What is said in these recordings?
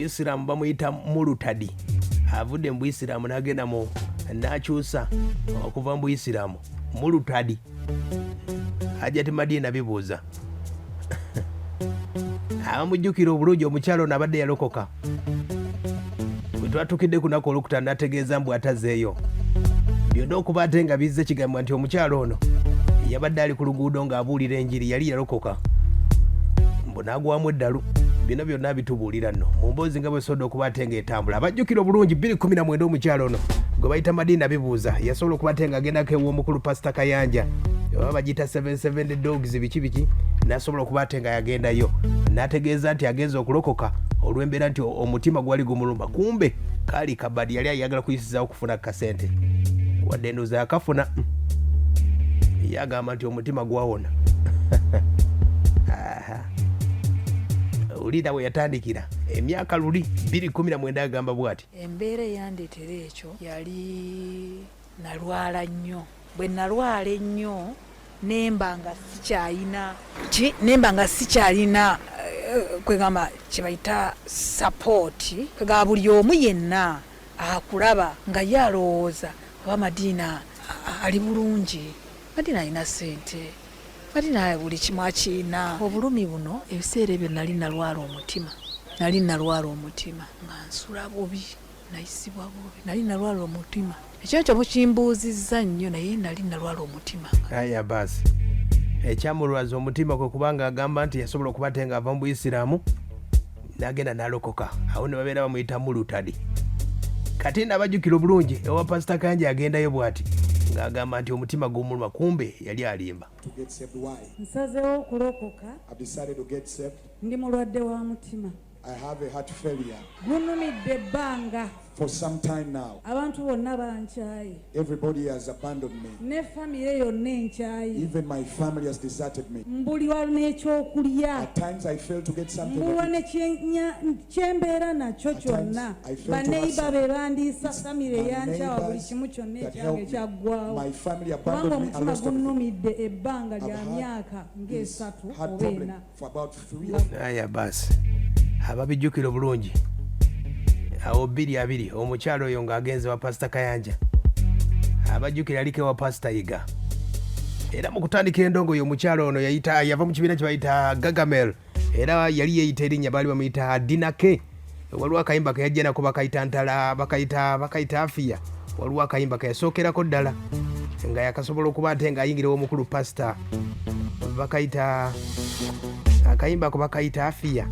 Omuyisiraamu bamuyita Mulutadi avudde mu Buyisiraamu n'agenda mu n'akyusa okuva mu Buyisiraamu Mulutadi Hajjati Madina bibuuza abamujjukira obulungi omukyalo ono abadde yalokoka bwe twatukidde ku lunaku olwokutaano n'ategeeza mbu atazeeyo byonna okuba ate nga bizze kigamba nti omukyalo ono yabadde ali ku luguudo ng'abuulira enjiri yali yalokoka mbu n'agwamu eddalu bino byonna bitubuulira nno mu mboozi nga bwe soda okuba ate ng'etambula abajjukira obulungi 2019 omukyalo ono gwe bayita Madina bibuuza yasobola okuba ate ng'agendako ew'omukulu Pasita Kayanja oba bagiyita 77 dogs biki n'asobola okuba ate nga yagendayo n'ategeeza nti agenza okulokoka olw'embeera nti omutima gwali gumuluma kumbe kaali kabadi yali ayagala kuyisizaawo okufuna kasente wadde endowooza yakafuna yagamba nti omutima gwawona ulida bwe yatandikira emyaka luli 2019 agamba bw'ati embeera eyandeetera ekyo yali nalwala nnyo bwe nalwala ennyo nemba nga sikyalina kwegamba kyebayita sapooti kwegamba buli omu yenna akulaba nga ye alowooza oba Madina ali bulungi, Madina alina sente, Madina buli kimu akiina. Obulumi buno ebiseera ebyo nali nalwala omutima nga nsula bubi nayisibwa bubi nali nalwala omutima ekyo mukimbuuzizza nnyo naye nali nalwala omutima. Aya basi ekyamulwaza omutima kwe kubanga agamba nti yasobola okuba ate nga ava mu Buyisiraamu n'agenda n'alokoka awo ne babeera bamuyita Mulutadi. Kati nabajjukira obulungi ewa Pasita Kayanja agendayo bw'ati ng'agamba nti omutima gw'omuluma kumbe yali alimba. Nsazeewo okulokoka ndi mulwadde wa mutima. I have a heart failure. Gunumidde ebbanga. For some time now. Abantu bonna bankyaye. Everybody has abandoned me. Ne family yonna enkyaye. Even my family has deserted me. Mbulirwa n'ekyokulya. At times I fail to get something. Mbulirwa kyembeera nakyo kyonna. Baneiba be bandiisa family yankyawa buli kimu kyonna ekyange kyaggwawo. My family abandoned me and lost everything. Gunumidde ebbanga lya myaka ng'esatu oba ena. For about 3 years. Aya basi ababijjukira obulungi awo 2 omukyalo oyo ng'agenze wa Pasita Kayanja abajjukira aliko ewa Pasita Yiga era mu kutandika endongo yo omukyalo ono yava mu kibiina kye bayita Gagamel era yali yeeyita erinnya baali bamuyita Dinake. Waliwo akayimba ke yajja nako bakayita Ntala bakayita Afiya. Waliwo akayimba ke yasookerako ddala nga yakasobola okuba ate ng'ayingira ew'omukulu Pasita bakayita akayimba ko bakayita Afiya.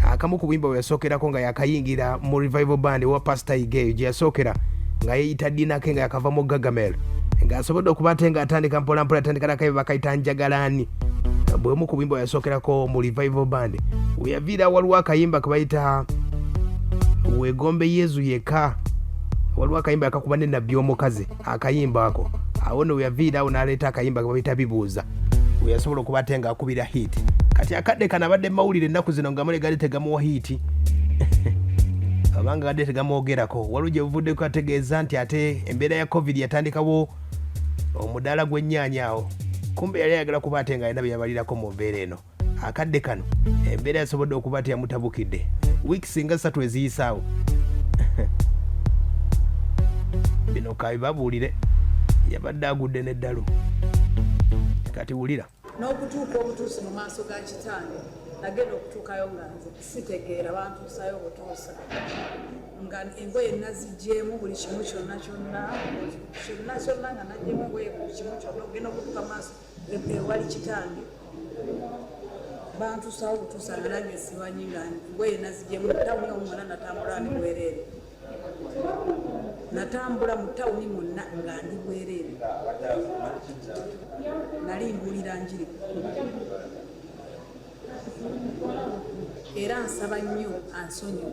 Akamu ku buyimba bwe yasookerako nga yakayingira mu revival band wa Pasita Igeyo gye yasookera nga yeeyita Dinake nga yakava mu Gagamel ng'asobodde okuba ate ng'atandika mpolampola atandika n'akayimba bakayita Njagalaani bwemu ku buyimba bwe yasookerako mu revival band. Weyaviira waliwo akayimba ke bayita Wegombe Yezu Yeka. Waliwo akayimba akakuba ne Nabbi omukazi akayimba ako awo ne weyaviira awo n'aleeta akayimba ke bayita Bibuuza weyasobola okuba ate ng'akubira hit. Kati akadde kana badde mawulire ennaku zino nga mule gali tegamuwa hiti abanga gadde tegamwogerako waliwo gye buvuddeko ategeeza nti ate embeera ya COVID yatandikawo omudaala gw'ennyaanya awo kumbe yali ayagala kuba ate nga alina bye yabalirako mu mbeera eno. Akadde kano embeera yasobodde okuba ate yamutabukidde weeks nga 3 eziyisaawo bino kabibabuulire yabadde agudde n'eddalu. Kati wulira n'okutuuka obutuusi mu maaso ga kitange nagenda okutuukayo nga nze sitegeera bantuusayo obutuusa nga engoye nazigyemu buli kimu kyonna nga nagyemu engoye buli kimu kyonna ogenda okutuuka maaso ewali kitange bantuusawo obutuusa nga nange simanyi nga engoye nazigyemu tawuni omwana natambula ndi bwereere natambula mu tawuni mwonna nga ndi bwereere nali mbulira njiri era nsaba nnyo ansonyiwe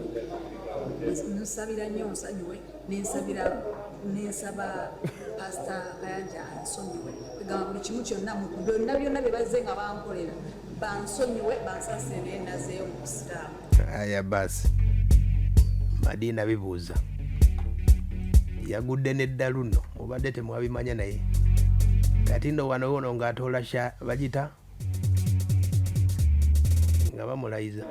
nsabira nnyo nsonyiwe nensaba Pasita Kayanja ansonyiwe egamba buli kimu kyonna byonna bye bazze nga bankolera bansonyiwe bansasire naye nazeeyo mu Busiraamu. Aya basi Madina Bibuuza yagudde n'eddalu nno mubadde temwabimanya naye kati nno wano wono ng'atoola bagita nga bamulayiza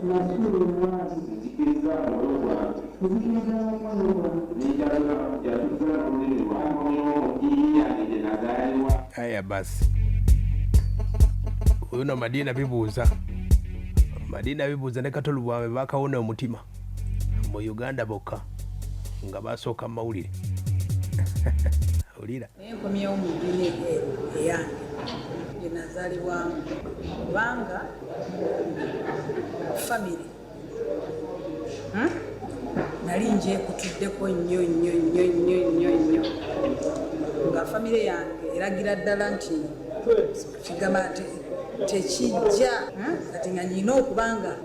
nzikiriza omwoyo gwange njatuza olulimi lwange yange gye nazaalibwa. Haya basi, uno Madina bibuuza ne Katolu bwawe bakawona omutima mu Uganda bokka nga basooka mu mawulire. Olira naye nkomyewo mu ddiini eyange gye nazaalibwamu kubanga famire nali njeekutuddeko nnyo nga famire yange eragira ddala nti kigamba tekijja kati nga nyina okubanga